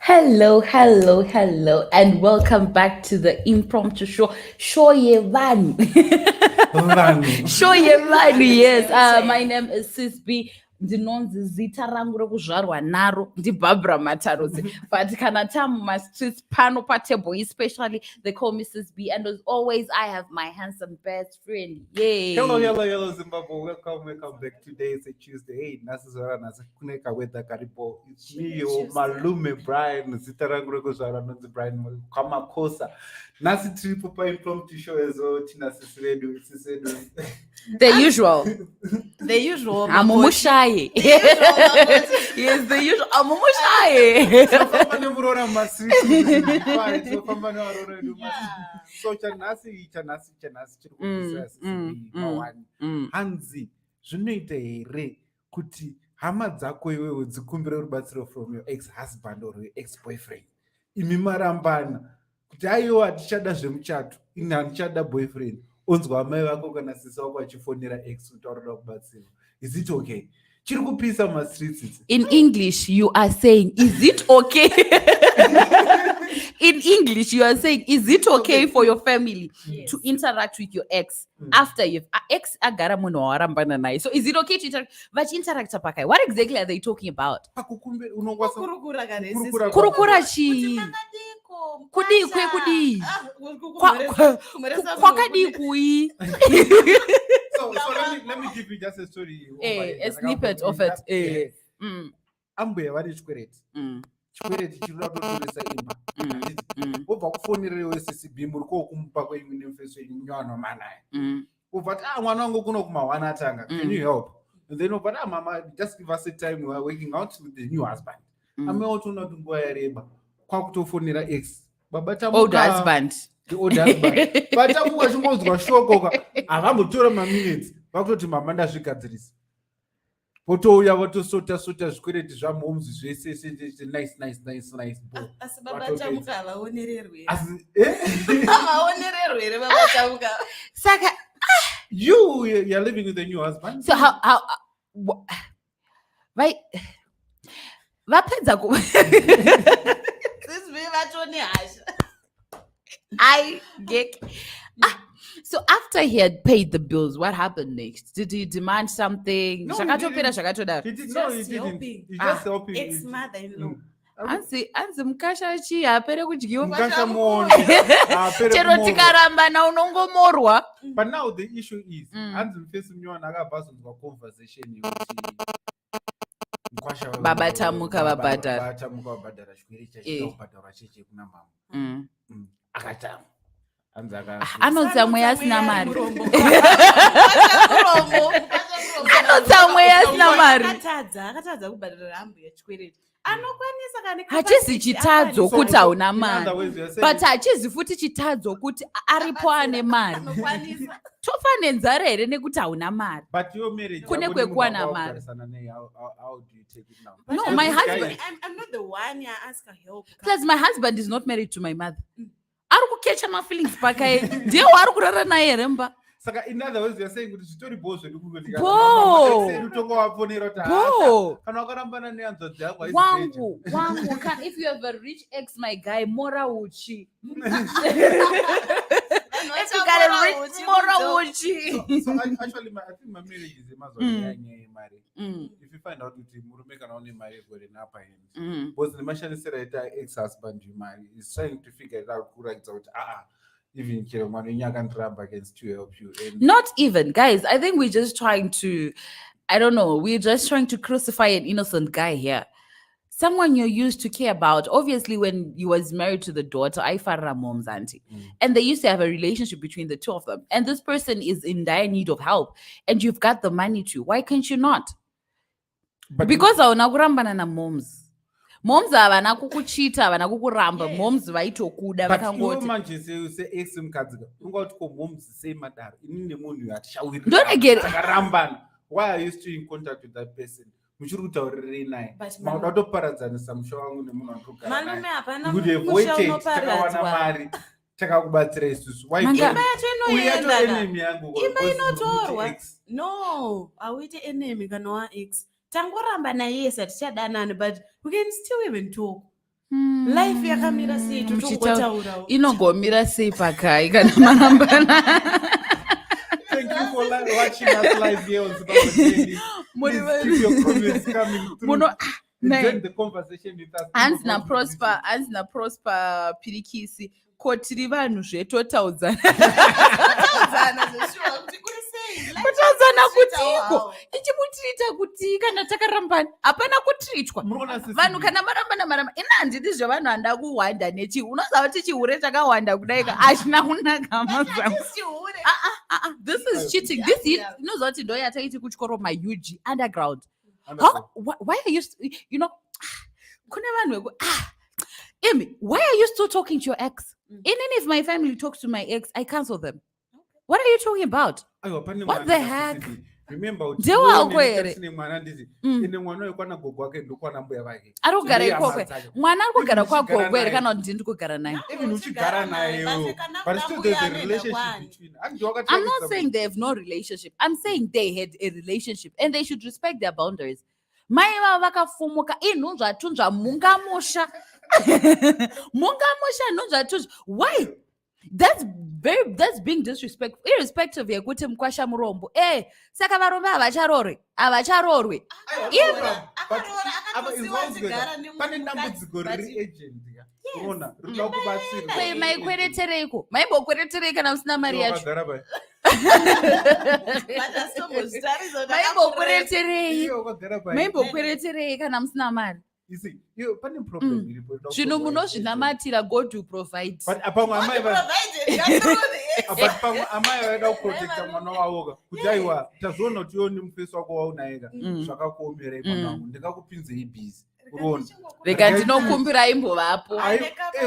Hello, hello, hello, and welcome back to the Impromptu Show. Show ye van. Vanhu. Show ye van, yes. My name is Sis B. Ndinonzi zita rangu rekuzvarwa naro ndibarbara matarudzi but kana tamumastreets pano patable especially they call me Sis B, and as always I have my handsome best friend. Yay. Hello, Zimbabwe. Welcome back. Today is a Tuesday. Hey, nasi zora nasi kuneka weather karibu. It's me, your malume Brian. Zita rangu rekuzvarwa nonzi Brian Kamakosa. Nasi triple pa Impromptu Show ezo tina sisiredu. The usual. I'm Mumushaye. Yes, the usual. I'm Mumushaye. So chanasi hanzi zvinoita here kuti hama dzako iwewe dzikumbire rubatsiro from your ex-husband or your ex-boyfriend imi marambana kuti aiwa hatichada zvemuchato ini handichada boyfriend onzwa amai vako kana sisi wako achifonera ex kuti aroda kubatsirwa. Is it okay? Chiri kupisa mastreets. In English, you are saying, is it okay? In English, you are saying, is it okay for your family to interact with your ex after you've ex agara munhu warambana naye? So is it okay to interact? Interact pakai. What exactly are they talking about? Kurukura chi. Kudi kwakadi kui. So let me give you just a story. A snippet of it. Ambuye vari chikwereti. Chikwereti chinoda kutoresa imba. Obva kufonera weCCB muri kokumupa kwenyu nemfeso yenywana manaye. Obva mwana wangu kuno kuma1 atanga. Can you help? And then but mama, just give us a time we are working out with the new husband. Ameotona kuti nguva yareba. Kwakutofonera ex. Old husband. The old husband. But amuka chingozwa shoko avambotora maminutes vakutoti mama ndazvigadzirisa votouya votosota zvikwereti zvamomzi zvese nice asi baba chamuka havaonererwe havaonererwe here baba chamuka saka you're living with a new husband, so how vai vapedza ku sisi vatoni hasha I get. So after he had paid the bills, what happened next? Did he demand something? No, he didn't. He didn't. He's just helping. Ex-mother-in-law. Anzi mukasha chi apere kudyiwa Mukasha mono. chero tikarambana unongomorwa. But now the issue is anzi mfesi mnywana akabvazonzwa conversation yekuti baba tamuka vabhadhara chikwereti chachikabhadharwa cheche kuna mama. Akatama. Anotsa mweya asina mari. Anotsa mweya asina mari. Akatadza kubhadharira ambuya chikwereti. Anokwanisa kana hachizi chitadzo kuti hauna mari, but hachizi futi chitadzo kuti aripo ane mari. Tofa nenzara here nekuti hauna mari. Kune kwekuwana mari. No, my husband. I'm not the one you ask her help. Plus, my husband is not married to my mother. Ari kukecha my feelings pakaye. Ndiye wari kurara naye here mba. Saka in other words, you're saying kuti zvitori bozvo ndikukutika. Wangu, if you have a rich ex, my guy, mora uchi. If you got a rich mora uchi. So actually, I think my marriage is a matter of if you find out that murume kana une mari gore napa henzi. Because the mashanisera ita ex-husband you marry is trying to figure it out correct out. Even against to help you. Not even, guys. I think we're just trying to, I don't know, we're just trying to crucify an innocent guy here. Someone you used to care about. Obviously, when you was married to the daughter, Aifara mom's auntie, and they used to have a relationship between the two of them. And this person is in dire need of help, and you've got the money to. Why can't you not? But because aunagurambana na moms. Moms havana kukuchita, havana kukuramba. Moms vaitokuda vakangoti. Manje se ex mukadzika. Ungoti ko moms say madara. Inini munhu atishawira. Don't I get it? Takarambana. Why are you still in contact with that person? Muchiri kutaurira naye. Mauda toparadzanisa musho wangu nemunhu anogara naye. Malume hapana musho unoparadzwa. Mari. Takakubatsira isusu. Why? Imba yacho enemy yangu. Imba inotorwa. No, awiti enemy kana wa ex. Tangoramba naye tichadanana, but we can still even talk. life yakamira sei totongotaurawo inogomira sei pakai kana marambana. Thank you for watching us live here on Zimbabwe. Please keep your comments coming through. Join the conversation with us. Hands na prosper pirikisi kotiri vanhu zvetotaudzana. Kutaudzana kutiko ichimutiriita kuti kana takarambana hapana kutiritwa vanhu kana marambana ina handiti zvevanhu handa kuhwanda nechi unoziva kuti chihure chakahwanda kudaika hachina kunaka mazangu. This is cheating. This unoziva kuti ndo yataiti kuchikoro maug underground. Why are you know kune vanhu Amy, why are you still talking to your ex? Even if my family talks to my ex, I cancel them. What are you talking about? What the heck? Remember, arikugara ikokwe mwana arikugara kwagogwe here kana kuti ndiri kugara naye. I'm not saying they have no relationship. I'm saying they had a relationship and they should respect their boundaries. Mai vava vakafumuka inhunzva tunzva mungamusha nunzva tunzva. Why? That's being disrespectful, irrespective yekuti mukwasha murombo. Saka varombo havacharorwe. Maikweretereiko? Maimbokwereterei kana musina mari yacho? Maimbokwereterei kana musina mari? You see, you pane problem zvino munozvinamatira God will provide. But pamwe amai vaida kuprotecta mwana wavo kuti aiwa tazoona kuti iwo nemufesi wako waunayeka zvakakuomerai mwana wangu ndingakupinzei bhizi unoona rega ndinokumbira imbovapo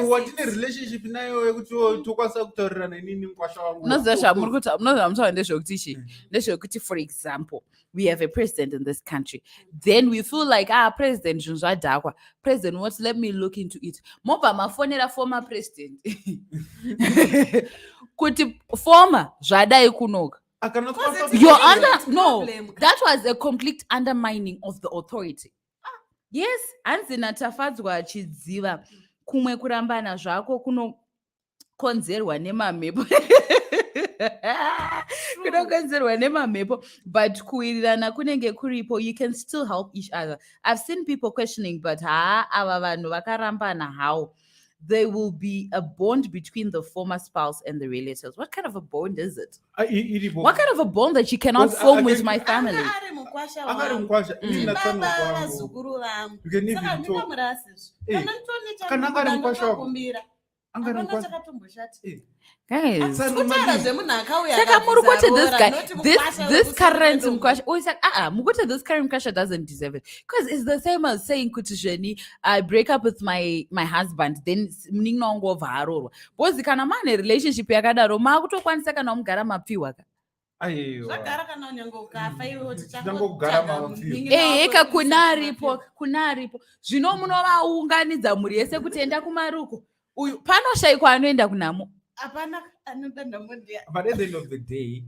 watine relationship nayo yekuti tokwanisa kutaurirana inini mukwasha wangu. Unoziva zvamutaura ndezvekuti chi ndezvekuti for example we have a president in this country, then we feel like president zvinhu zvadhakwa, president what, let me look into it. Mobva mafonera former president kuti former zvadai kunoka. No, that was a complete undermining of the authority. Yes, hanzi natafadzwa achidziva kumwe kurambana zvako kunokonzerwa nemamhepo kunokonzerwa nemamhepo, but kuwirirana kunenge kuripo. You can still help each other. I've seen people questioning, but ava vanhu vakarambana, how there will be a bond between the former spouse and the relatives. What kind of a bond is it? What kind of a bond that you cannot form with my family? You can even talk. Guys, this current Mukasha doesn't deserve it, because it's the same as saying kuti I break up with my husband, then mninongo varorwa bozi kana mane relationship yakadaro makutokwanisa kana mugara mapfiwa ka eka kunaripo zvino munovaunganidza muri yese kuti enda kumaruko uyu panoshayikwa anoenda kunamo. But at the end of the day,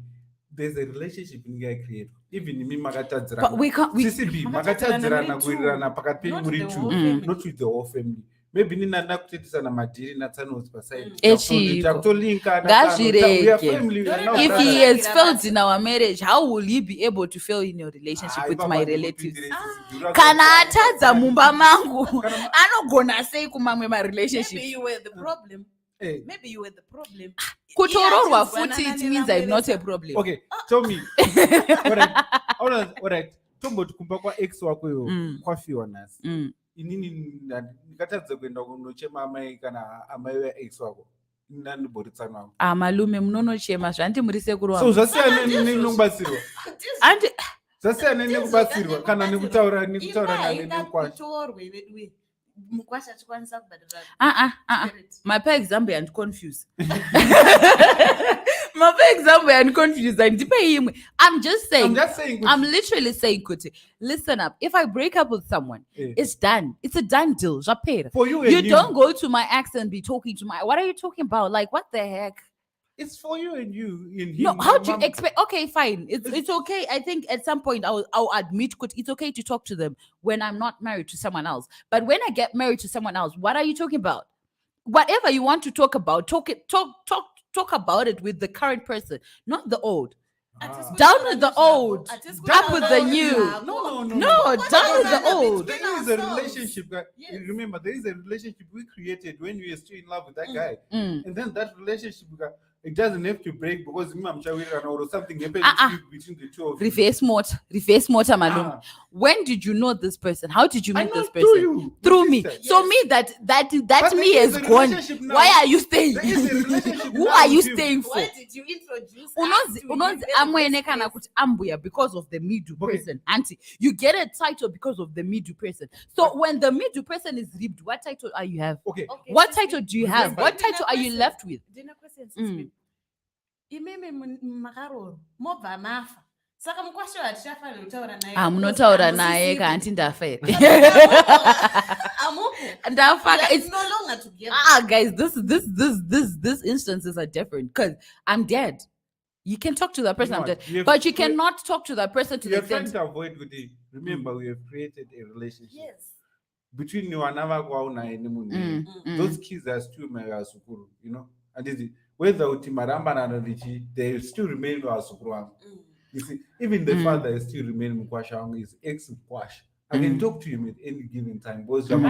there's a relationship in the create. Even me makatadzirana. But we can't. CCB makatadzirana kuirirana pakati penyu muri two, not with the whole family. Maybe nina nakutetisana madhiri natsanozi paside. Takutolinka. If he has failed in our marriage, how will he be able to fail in your relationship with my relatives? Kana atadza mumba mangu anogona sei kumamwe ma relationship? Maybe you were the problem. Maybe you were the problem. Kutororwa futi, it means I'm not a problem. Okay, tell me. Alright. Tomboti kumba kwa ex wako yo kwafiwa nasi. Inini nikatadza kuenda kunochema amai kana amai we ex wako. Nani boritsana wangu. Malume munonochema zvanti muri sekuru wangu. So zvasiyana nekubatsirwa. Andi zvasiyana nekubatsirwa kana nekutaura nani nekwacho. Mapa example and confused. Mapa example and confused. I'm just saying. I'm literally saying, Kuti, listen up. If I break up with someone, it's done. It's a done deal. For you don't go to my ex and be talking to my. What are you talking about? Like, what the heck? It's for you and you in him. No, how do you Mom. expect? Okay, fine. It's okay. I think at some point I'll admit it's okay to talk to them when I'm not married to someone else. But when I get married to someone else, what are you talking about? Whatever you want to talk about, talk about it with the current person, not the old. Down with the old, up with the new. No, down with the old. There is a relationship that remember there is a relationship we created when we were still in love with that guy, and then that relationship it doesn't have to break because or something happened between the two of you. Reverse motor, Malum. When did you know this person? How did you meet this person? You, through me. sister. So me that But me there is is a gone. relationship now. Why are you staying? There is a relationship Who now are you with him. staying for? Why did you introduce Unozi amwenekana kuti ambuya because of the middle person. Auntie, you get a title because of the middle person. So when the middle person is ripped, what title are you have? Okay. What title do you have? Remember- What title are you left with? Dinner question. Imeme makaroro mobva mafa. Saka mukwasho hatichafanira kutaura naye. Munotaura naye kanti ndafe. Ndafaka. It's no longer together. Guys, this instances are different because I'm dead. You can talk to that person, I'm dead, but you cannot talk to that person to the You're trying extent. to avoid with it. Remember, we have created a relationship Yes. between you and Navakwao. Those kids are still my Asukuru, you know. And this is whether Utimaramba and Richi, they still remain Asukuru. You see, even the father is still remain Mkwasha, his ex Mkwash. I can talk to him at any given time. Because maybe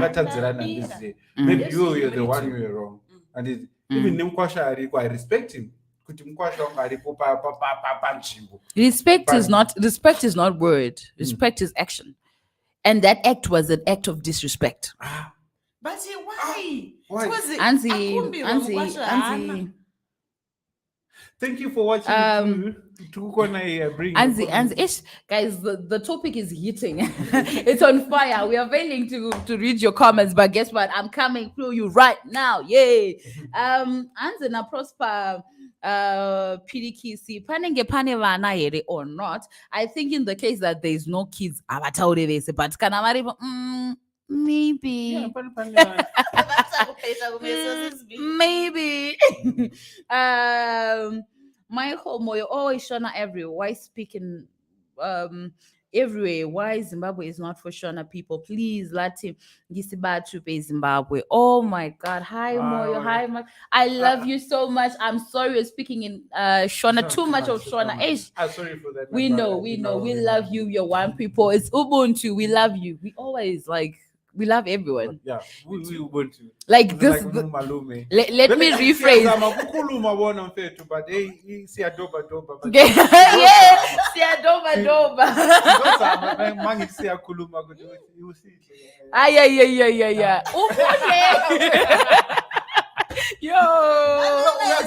you're the one you were wrong. And even Mkwasha, I respect him. Respect is not word. Respect is action. And that act was an act of disrespect. But why? Why? Anzi. Thank you for watching. Guys, the topic is heating. It's on fire. We are failing to read your comments, but guess what? I'm coming through you right now. Yay. Anzi na prosper PDKC panenge pane vana here or not. I think in the case that there is no kids, avataure vese, but kana varipo maybe. Maybe. Michael Moyo, Shona everywhere. Why speaking everywhere? Why Zimbabwe is not for Shona people? Please, Latin Gisibatu pay Zimbabwe. Oh my God. Hi Moyo. Hi Mike. I love you so much. I'm sorry you're speaking in Shona. Too much of Shona. I'm sorry for that. We know. We love you. You're one people. It's Ubuntu. We love you. We always we love everyone. Yeah, we Ubuntu. Like this. Let me rephrase. But hey, see a doba. Yeah, see a doba. Yeah. Yo,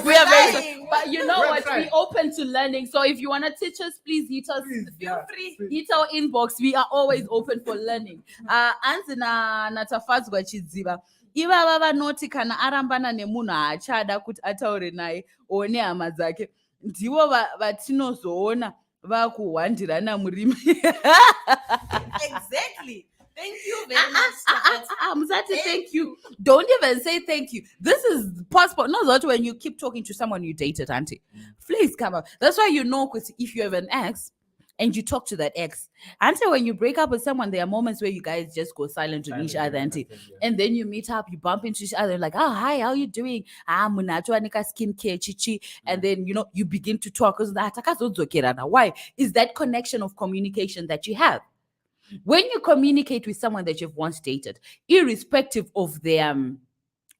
we are very, but you know what? We open to learning. So if you want to teach us, please hit us. Feel free. Hit our inbox. We are always open for learning. Anzi natafadzwa chidziva. Iva vava noti kana arambana nemunhu achada kuti ataure naye one hama dzake ndivo vatinozoona vakuhwandirana murimi. Exactly. Thank you very much. Musati, thank you. Don't even say thank you. This is passport. Not that when you keep talking to someone you dated, auntie. Please come up. That's why you know, because if you have an ex and you talk to that ex, auntie, when you break up with someone, there are moments where you guys just go silent on each other, auntie. And then you meet up, you bump into each other, like, oh, hi, how are you doing? Munatuanika skincare, chichi. And then, you begin to talk. Why? Is that connection of communication that you have. When you communicate with someone that you've once dated, irrespective of their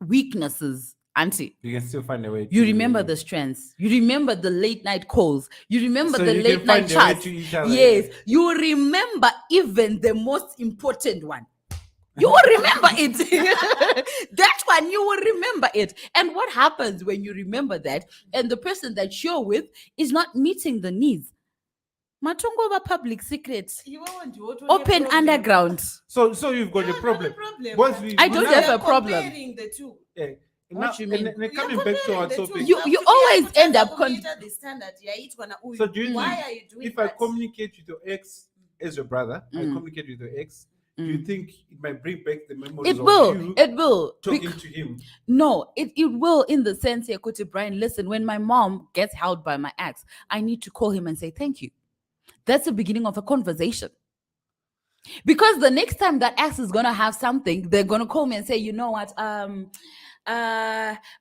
weaknesses, auntie, you can still find a way. You remember the strengths. You remember the late night calls. You remember the late night chats. Yes, you remember even the most important one. You will remember it. That one, you will remember it. And what happens when you remember that and the person that you're with is not meeting the needs? Matungova public secrets. Open underground. So you've got a problem. I don't have a problem. The two. Yeah. What you mean? Coming back to our topic. You always end up the standard. So do you why are you doing if that? I communicate with your ex as your brother, I communicate with your ex, do you think it might bring back the memories It of will. you It will. talking to him? No, it will in the sense here, Kuti Brian, listen, when my mom gets held by my ex, I need to call him and say thank you. That's the beginning of a conversation. Because the next time that ex is gonna have something, they're gonna call me and say, you know what,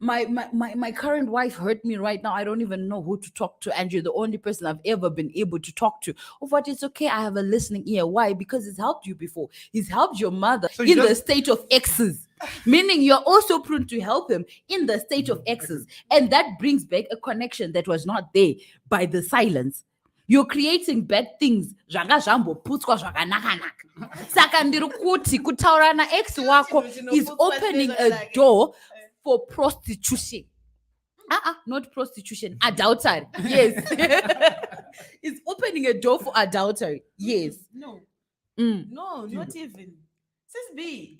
my current wife hurt me right now. I don't even know who to talk to, and you're the only person I've ever been able to talk to. Oh, but it's okay, I have a listening ear. Why? Because it's helped you before. He's helped your mother in the state of exes. Meaning you're also prone to help him in the state of exes. And that brings back a connection that was not there by the silence. You're creating bad things. Saka ndiri kuti kutaurana ex wako is opening a door for prostitution. Not prostitution, adultery. Yes. It's opening a door for adultery. Yes. No, not even. Sis B,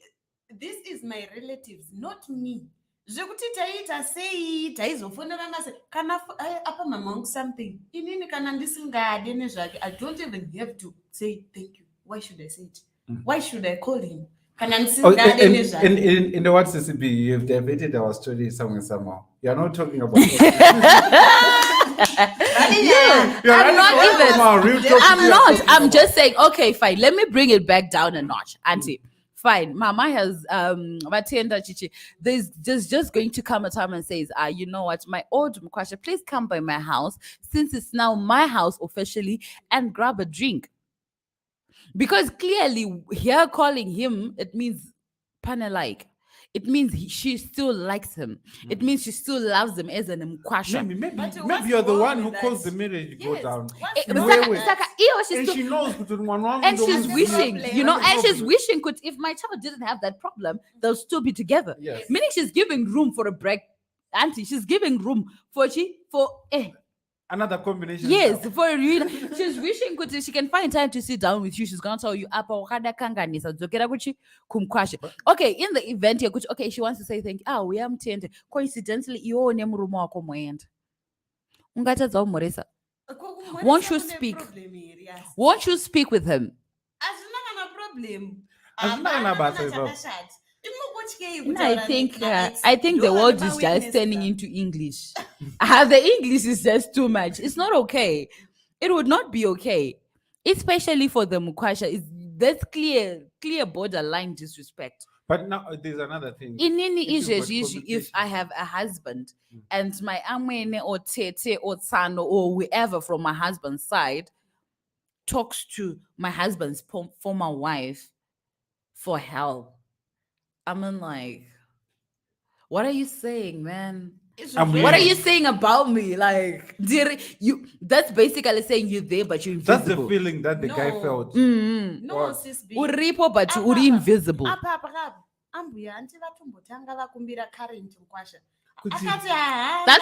this is my relatives, not me. Zvekuti taita sei taizofonerana sei kana apa mama wangu something inini kana ndisingade nezvake, I don't even have to say thank you. Why should I say it? Why should I call him? Kana ndisingade nezvake. In the what CCB, you have diverted our story somewhere somehow. You're not talking about I'm just saying, okay, fine, let me bring it back down a notch, auntie. Fine, mama has there's just going to come a time and says, you know what, my old Mkwasha, please come by my house since it's now my house officially and grab a drink. Because clearly here calling him, it means pana-like. It means she still likes him. It means she still loves him as an Mkwasha. Maybe you're the one who caused the marriage to go down. And she knows. And she's wishing, you know, and she's wishing could if my child didn't have that problem, they'll still be together. Yes. Meaning she's giving room for a break. Auntie, she's giving room for another combination. Yes, for a real. She's wishing she can find time to sit down with you. She's gonna tell you, okay, in the event here, okay, she wants to say thank you. We am tend. Coincidentally, you name room won't you speak? Won't you speak with him? I think the world is just turning into English. The English is just too much. It's not okay. It would not be okay, especially for the Mkwasha. That's clear borderline disrespect. But now there's another thing. In any issues, if I have a husband and my amwene or tete or tsano or whoever from my husband's side talks to my husband's former wife for help, I mean, like, what are you saying, man? What are you saying about me? Like, that's basically saying you're there, but you're invisible. That's the feeling that the guy felt. No, sis B. Uripo, but you're invisible. That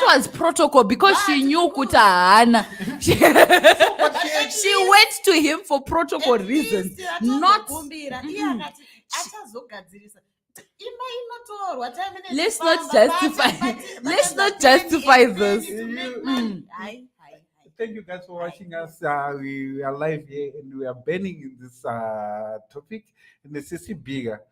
was protocol because she knew Kutahana. She went to him for protocol reasons, not. Let's not justify. Let's not justify this. Thank you guys for watching us. We are live here and we are burning in this topic. And this is bigger.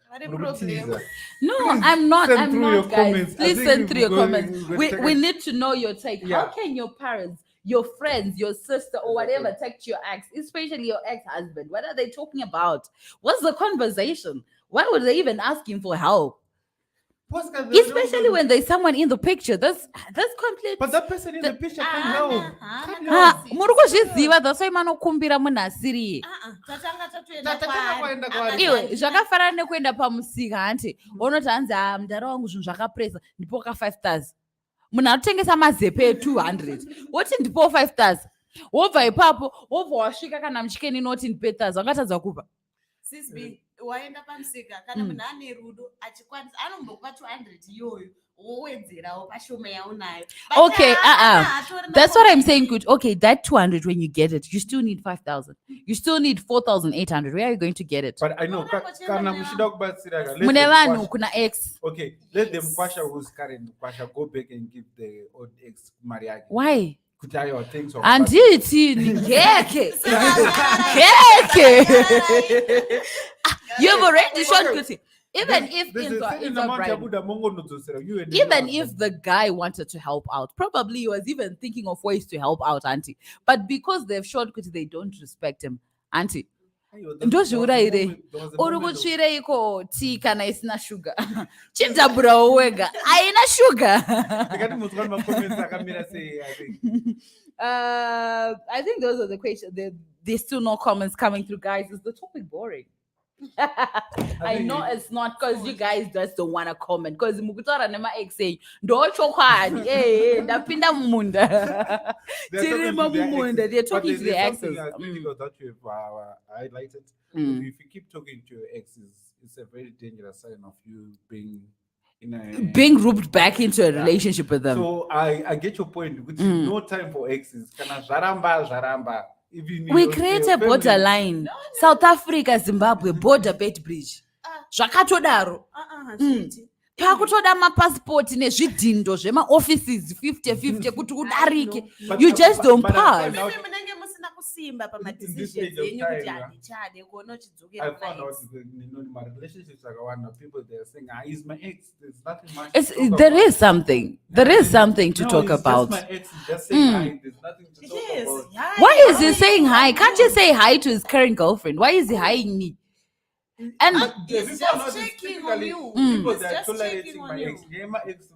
No, I'm not. Send I'm through not, your guys. comments. Please send through your comments. We need to know your take. Yeah. How can your parents, your friends, your sister, or whatever text your ex, especially your ex-husband? What are they talking about? What's the conversation? Why would they even ask him for help? Especially when there's someone in the picture. That's complete. But that person in the picture can help. That's why manokumbira munasiri. Iwe zvakafanana nekuenda pamusika anti unoti hanzi mudara wangu zvinhu zvakapresa ndipo ka 5000 munhu atotengesa mazepe 200 woti ndipo 5000 wobva ipapo wobva wasvika kana muchikeni inoti ndipe 1000 wakatadza kupa sisbi waenda pamusika kana munhu ane rudo achikwanisa anombokupa 200 iyoyo wowedzerawo pashoma yaunayo. Okay, that's what I'm saying. Good. Okay, that 200 when you get it, you still need 5,000. You still need 4,800. Where are you going to get it? But I know. Munevanu kuna X. Okay, let them Mkwasha who's carrying Mkwasha go back and give the old ex Mariagi. Why? Kutayo things of Anditi ngeke. Ngeke. You've already shown Okay. Kuti. Even There's- if there's a certain in the amount bride, yabuda mongonodzosera, you and even your if the guy wanted to help out, probably he was even thinking of ways to help out, auntie. But because they've shown Kuti, they don't respect him, auntie. husband. Ndozviura ere uri kutsvire iko tii kana isina shuga chidhabhurawo wega aina shuga. ndikatimutswa nemacomments akamira sei ati I think those are the questions. There's still no comments coming through, guys. Is the topic boring? I know it's not, because you guys just don't want to comment, because mukutaura nema ex saying ndochokwadi ndapinda mumunda tirima mumunda. They're talking to their exes. Critical that you have highlighted. If you keep talking to your exes, it's a very dangerous sign of you being being roped back into a relationship with them. So I get your point, which is no time for exes. Kana zvaramba. We create a borderline. South Africa, Zimbabwe, border bait bridge. Zvakatodaro. Pakutoda mapassport nezvidhindo zvemaoffices 50-50 kuti udarike. You just don't pass. musina kusimba pamadecisions enyu kuti handichade kuona uchidzokera I found out my relationships akawanda, people they're saying, he's my ex, there's nothing much to talk There about. is something. There is something to talk it's about. Just my ex is just saying hi, there's nothing to talk about. Why is he saying hi? Can't you say hi to his current girlfriend? Why is he hiring me? And He's just checking on you. People He's that are just tolerating checking my on ex. you. Yeah, my ex is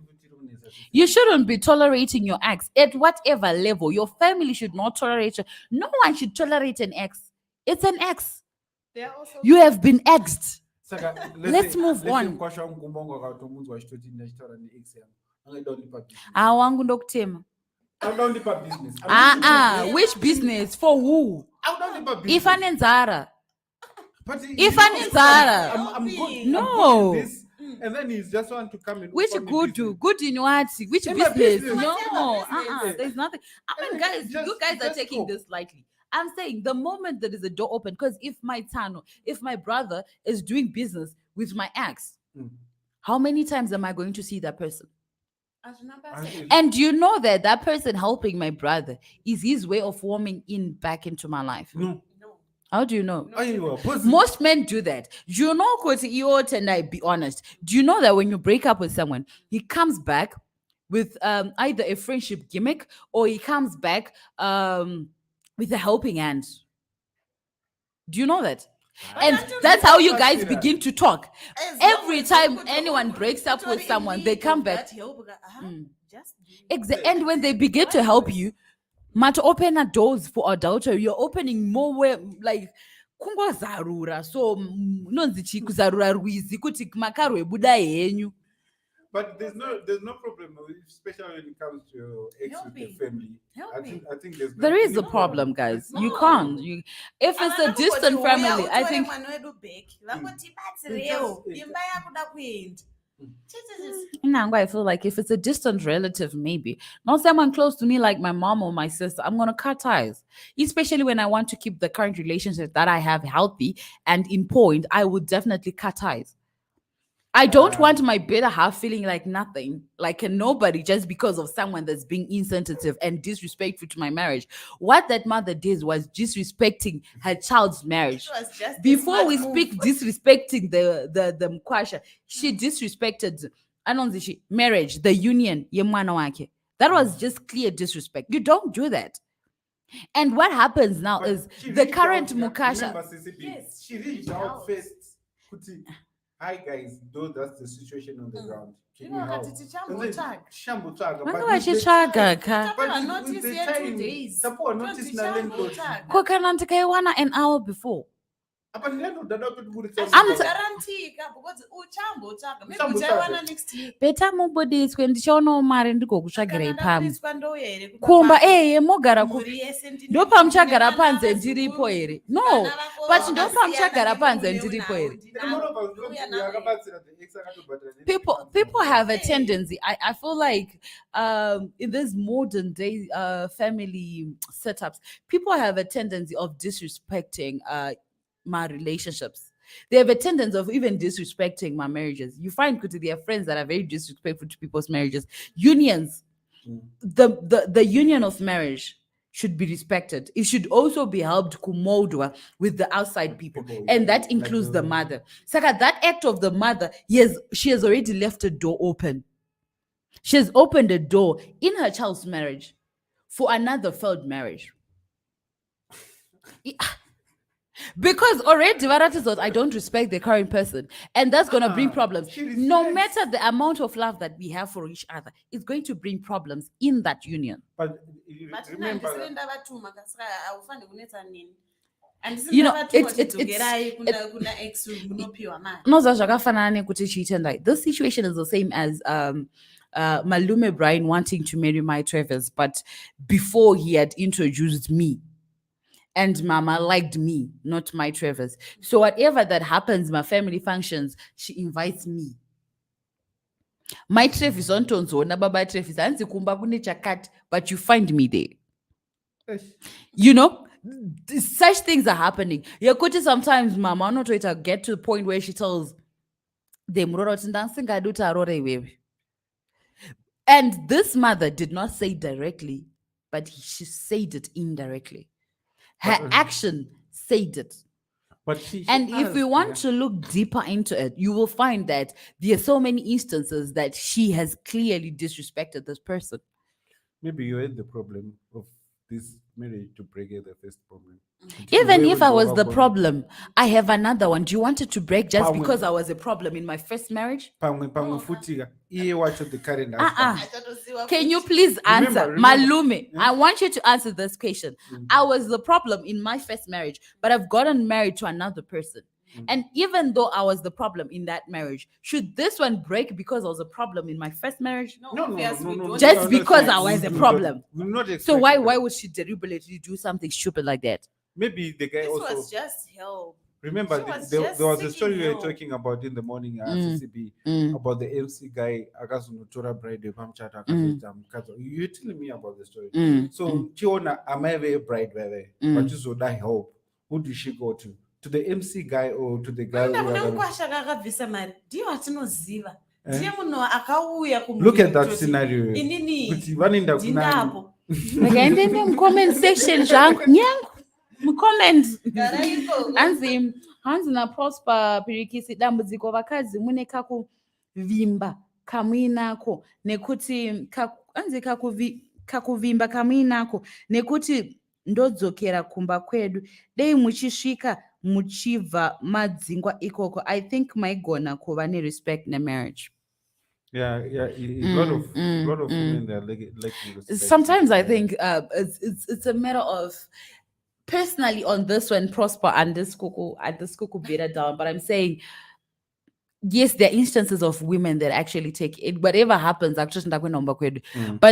you shouldn't be tolerating your ex at whatever level. Your family should not tolerate you. No one should tolerate an ex. It's an ex. They're also You have been exed. Saka, Let's move on. Mkwasha wangu akatomunzwa chitoti ndachitaura neex yangu. Angaida undipa business. Wangu ndokutema. Angaida undipa business. Which business? For who? Angaida undipa business. Ifane Nzara. But Ifane Nzara. I'm good. No. I'm good in this. And then he's just want to come in. Which good do? Good in what? Which In my business? business. No. business. There's nothing. I mean, guys, you guys are taking this lightly. I'm saying the moment there is a door open, because if my brother is doing business with my ex, how many times am I going to see that person? And you know that person helping my brother is his way of warming back into my life. No. How do you know? Pussy. Most men do that. Do you know, Koti, and I be honest, do you know that when you break up with someone, he comes back with either a friendship gimmick or he comes back with a helping hand? Do you know that? And that's how you guys begin to talk. Every time anyone breaks up with someone, they come back. And when they begin to help you, might open doors for adultery. You're opening more way, like kungozarura. So nonzichi kuzarura ruizi kuti makarwe buda yenyu. But there's no problem, especially when it comes to your ex with the family. I think there is a problem, guys. No. You can't. If it's a distant family, I think. I feel like if it's a distant relative, maybe not someone close to me like my mom or my sister, I'm gonna cut ties. Especially when I want to keep the current relationship that I have healthy and in point, I would definitely cut ties. I don't want my better half feeling like nothing, like a nobody, just because of someone that's being insensitive and disrespectful to my marriage. What that mother did was disrespecting her child's marriage. Before we speak disrespecting the mkwasha, she disrespected marriage, the union. That was just clear disrespect. You don't do that. And what happens now is the current mukasha. Yes, she reached out first. Hi guys, though that's the situation on the ground. Can you help? An hour before. Beta mubudiswe ndichaona mari ndikokutsvagirai pamwe kumba mogara ndopamuchagara panze ndiripo here. No, but ndopamuchagara panze ndiripo here. People have a tendency, I feel like in this modern day family setups, people have a tendency of disrespecting my relationships. They have a tendency of even disrespecting my marriages. You find there are friends that are very disrespectful to people's marriages. Unions, the union of marriage should be respected. It should also be helped kumoldwa with the outside people. People, And yeah, that includes like the mother. Saka, that act of the mother, she has already left a door open. She has opened a door in her child's marriage for another failed marriage. Because already Varati I don't respect the current person, and that's going to bring problems. she No respects. matter the amount of love that we have for each other, it's going to bring problems in that union. But But remember, handisiri ndavatuma kasaka haufaniri kunetsa nini. Handisiri You know, ndavatuma it's kuti dzogerai kuna ex munopiwa mari. Noza zvakafanana nekuti chiitendai. This situation is the same as Malume Brian wanting to marry my Travis, but before he had introduced me. And Mama liked me, not my Travis. So whatever that happens, my family functions, she invites me. My Travis on tonzona baba Travis anzi kumba kune chakati, but you find me there. You know, such things are happening. Yakuti sometimes Mama not wait to get to the point where she tells them, and this mother did not say directly, but she said it indirectly. Her action said it. But she And if we want yeah. to look deeper into it, you will find that there are so many instances that she has clearly disrespected this person. Maybe you had the problem of this marriage to break the first problem. Even if I was the problem, I have another one. Do you want it to break just Pamwe. because I was a problem in my first marriage? Pamwe futi iye wacho the current husband. Can you please answer? Remember, Malume, I want you to answer this question. I was the problem in my first marriage, but I've gotten married to another person. And even though I was the problem in that marriage, should this one break because I was a problem in my first marriage? No, obviously we don't. Just because I was a problem. Not So why would she deliberately do something stupid like that? Maybe the guy This also was just help. remember She was there just was a seeking story we were help. talking about in the morning at Mm. CCB about the MC guy akazonotora bride pamchat akazoita mukadzi. You telling me about the story. So chiona amave a bride where but chizoda help. Who did she go to? To the MC guy or to the guy Enda who kune had mukwasha kakabvisa mari ndiyo atinoziva. Ndiye munhu akauya Look at that scenario. Inini Kuti vanoenda kuna ndindapo. Ndakaenda mucomment section zvangu nyangu mucomment Garaiko. hanzi naprosper pirikisi dambudziko vakadzi mune kakuvimba kamuinako nekuti hanzi kakuvimba kamuinako nekuti ndodzokera kumba kwedu dei muchisvika muchibva madzingwa ikoko. I think maigona kuva nerespect nemarriage. Yeah, a lot of women that like Sometimes I think it's a matter of personally on this one, Prosper and this cuckoo better down. But I'm saying yes, there are instances of women that actually take it. Whatever happens, but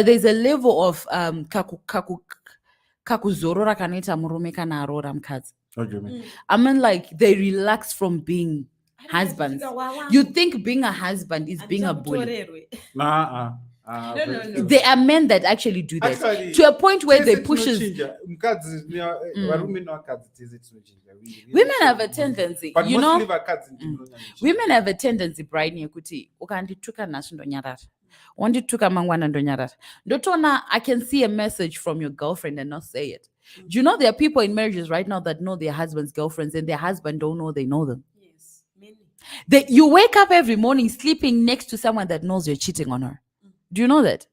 there's a level of kakuzorora kanoita murume kana arora mukadzi. What do you mean? I mean, like they relax from being husbands. You think being a husband is being a bully. No. There are men that actually do that Actually, to a point where they pushes. Women have a tendency, but you know. Women Have a tendency, Brian, yekuti ukandituka naso ndonyarara. Wandituka mangwana ndonyarara. Ndotona, I can see a message from your girlfriend and not say it. Do you know there are people in marriages right now that know their husband's girlfriends and their husband don't know they know them? Yes, many. You wake up every morning sleeping next to someone that knows you're cheating on her. Do you know that?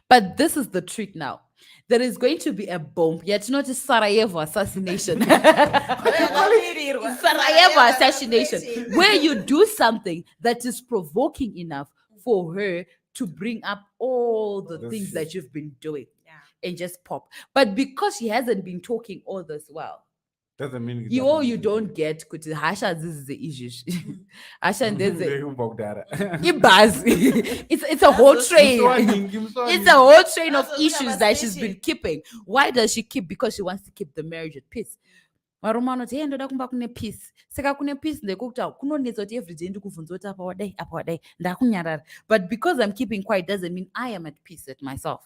But this is the trick now. There is going to be a bomb, yet not a Sarajevo assassination. Sarajevo assassination, where you do something that is provoking enough for her to bring up all the things that you've been doing and just pop. But because she hasn't been talking all this while, doesn't mean you don't get kuti Hasha, this is the issue. Hasha, and there's it's a whole train. It's a whole train of issues that she's been keeping. Why does she keep? Because she wants to keep the marriage at peace. Varume vanoti hey ndoda kumba kune peace saka kune peace ndekuti kunonetsa kuti everyday ndikuvhunza kuti apa wadai ndakunyarara. But because I'm keeping quiet doesn't mean I am at peace at myself.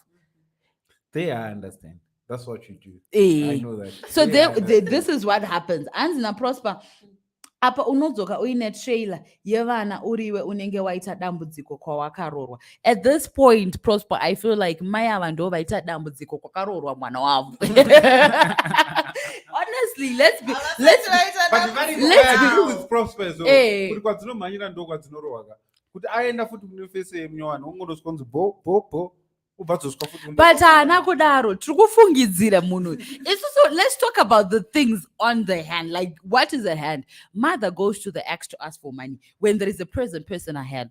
I understand. That's what you do. I know that. So this is what happens. And na Prosper, apa unodzoka uine trailer yevana uriwe unenge waita dambudziko kwawakaroorwa. At this point, Prosper, I feel like mai ava ndo vaita dambudziko kwakaroorwa mwana wavo. Honestly, let's be with Prosper so kuti kwadzinomhanyira ndo kwadzinorohwaka kuti aenda futi kune fese yemnyowani ungondoswa kunzi bo ubvadzoswa futi but haana kudaro tiri kufungidzira munhu isusu. Let's talk about the things on the hand, like what is at hand. Mother goes to the ex to ask for money when there is a present person ahead.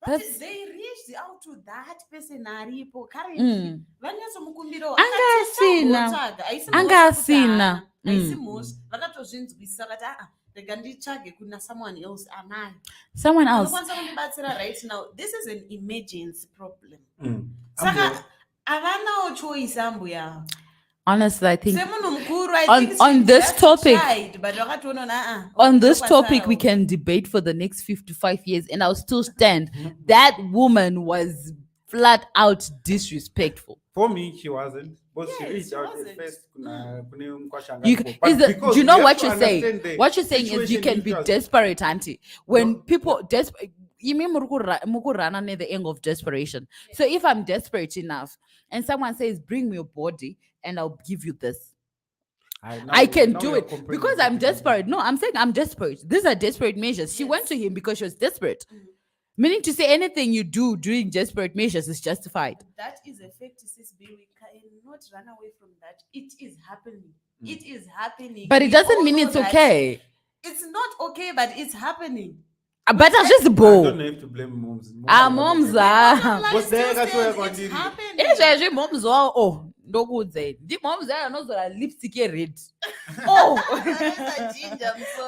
But they reached out to that person aripo currently. Vanyasomukumbiro angasina aisimhosva vakatozvinzwisisa vati rega nditsvage kuna someone else anayo someone else anokwanisa kundibatsira right now. This is an emergency problem. Saka havanawo choice ambuya. Honestly, I think semunhu mukuru on this topic, but vakatoona on this topic we can debate for the next 55 years and I'll still stand. That woman was flat out disrespectful. For me, she wasn't. But Yes, she reached she out wasn't. first. Do you know what you're saying? What you're saying is you can be desperate, auntie. When people desperate, you mean mukurana near the end of desperation. So if I'm desperate enough and someone says, "Bring me your body," and I'll give you this. I can do it because I'm desperate. No, I'm saying I'm desperate. These are desperate measures. She went to him because she was desperate. Meaning to say anything you do during desperate measures is justified. That is a fact, sis B. We cannot run away from that. It is happening. It is happening. But it doesn't mean it's okay. It's not okay, but it's happening. But I just I bow. don't have to blame moms. Moms are. It's happening. happening. Moms are. Oh, no good say. The moms are not lipstick red. Oh,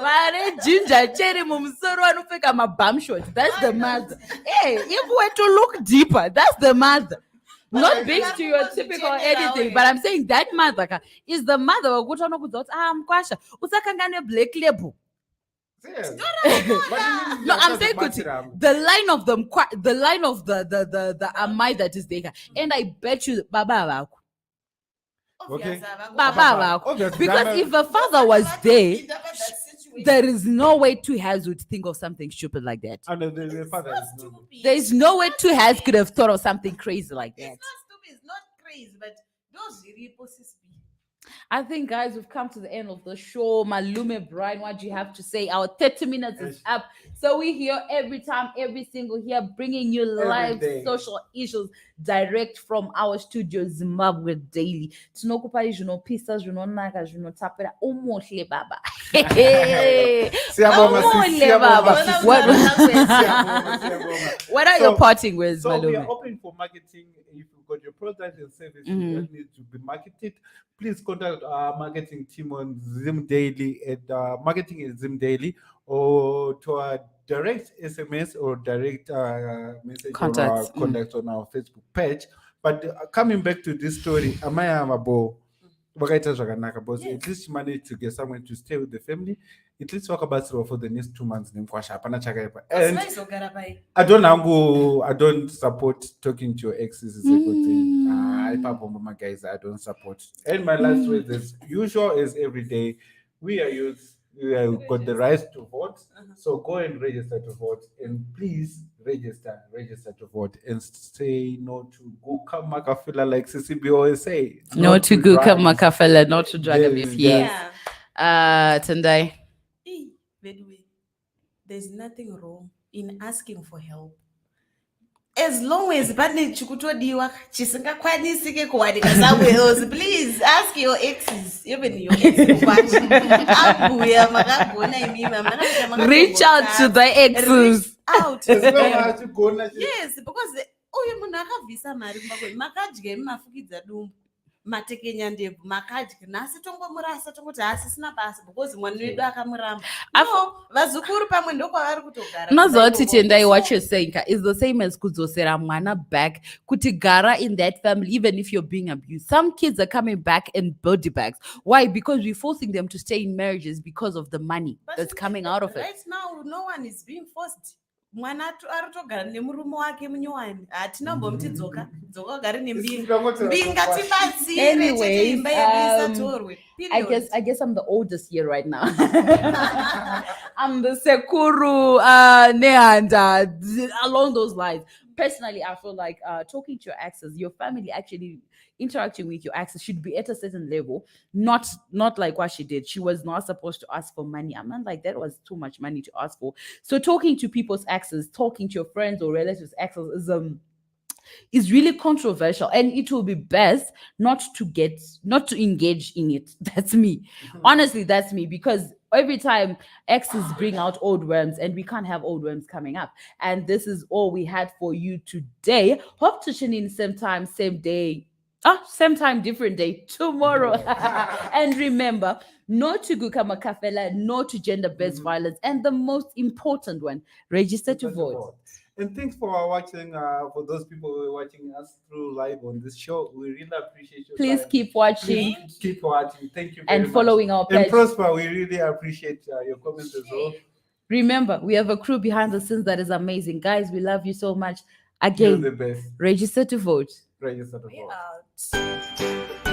Mare ginger cherry mumsoro anupfeka mabum short. That's the mother. Hey, if we were to look deeper, that's the mother. Not based to your typical anything, but I'm saying that mother is the mother. Mkwasha usakangane black label. No, I'm saying the line of them, the line of the amai that is there, and I bet you Baba. Okay. Because if the father was there is no way two hands would think of something stupid like that. And the father is There is no way two hands could have thought of something crazy like that. It's not stupid, it's not crazy, but those reposts. I think, guys, we've come to the end of the show. Malume, Brian, what do you have to say? Our 30 minutes is up. So we're here every time, every single here, bringing you live social issues direct from our studio, Zimbabwe Daily. Tinokupari zvino pisa zvinonaka zvinotapira umuhle baba. Umuhle baba. What are your parting words, So we Malume? are open for marketing. If you've got your product and service that needs to be marketed, please contact our marketing team on Zim Daily at marketing at Zim Daily or to our direct SMS or direct message Contacts. on our contacts on our Facebook page. But coming back to this story, Amaya Amabo, vakaita zvakanaka because at least she managed to get someone to stay with the family. At least talk about for the next 2 months. And I don't support talking to your exes. Is a good thing. My guys, I don't support. And my last word is usual as every day. We are youth. We have got the right to vote. So go and register to vote. And please register to vote. And say no to Guka Makafila, like CCB always say. No to Guka Makafela, not to drug abuse. Yeah. Tendai. There's nothing wrong in asking for help. As long as pane chikutodiwa chisingakwanisike kuwanika somewhere else, please ask your exes, even your exes. Reach out to the exes. Reach out. As long as you go, Yes, because uyu munhu akabvisa mari mumakwe makadya mafukidza dumbu matekenya ndebvu makadya nhasi tongomurasa tongoti asisina basa because mwana wedu akamuramba. No, vazukuru pamwe ndokwavari kutogara. Nozoti Tendai, what you're saying is the same as kudzosera mwana back kuti gara in that family even if you're being abused. Some kids are coming back in body bags. Why? Because we're forcing them to stay in marriages because of the money that's coming out of it. Right now, no one is being forced. mwana arikutogara nemurume wake munyowani hatinambomuti dzoka ugare nembinga Isingangoti mbinga rakakosha. tibatsire Anyways, tete imba yedu isatorwe I guess I'm the oldest here right now. I'm the Sekuru, Nehanda, along those lines. Personally, I feel like talking to your exes, your family actually interacting with your exes should be at a certain level, not like what she did. She was not supposed to ask for money. I'm not like that was too much money to ask for. So talking to people's exes, talking to your friends or relatives' exes is really controversial, and it will be best not to engage in it. That's me. Honestly, that's me, because every time exes bring out old worms, and we can't have old worms coming up. And this is all we had for you today. Hope to tune in same time, same day. Same time, different day tomorrow. And remember, no to Gukamakafela, no to gender-based violence, and the most important one, register to vote. And thanks for watching. For those people who are watching us through live on this show, we really appreciate your Please time. keep watching. Please keep watching. Thank you very And much. following our And page. Prosper, we really appreciate your comments as well. Remember, we have a crew behind the scenes that is amazing. Guys, we love you so much. You're Again, the best. register to vote. Register to We vote. out.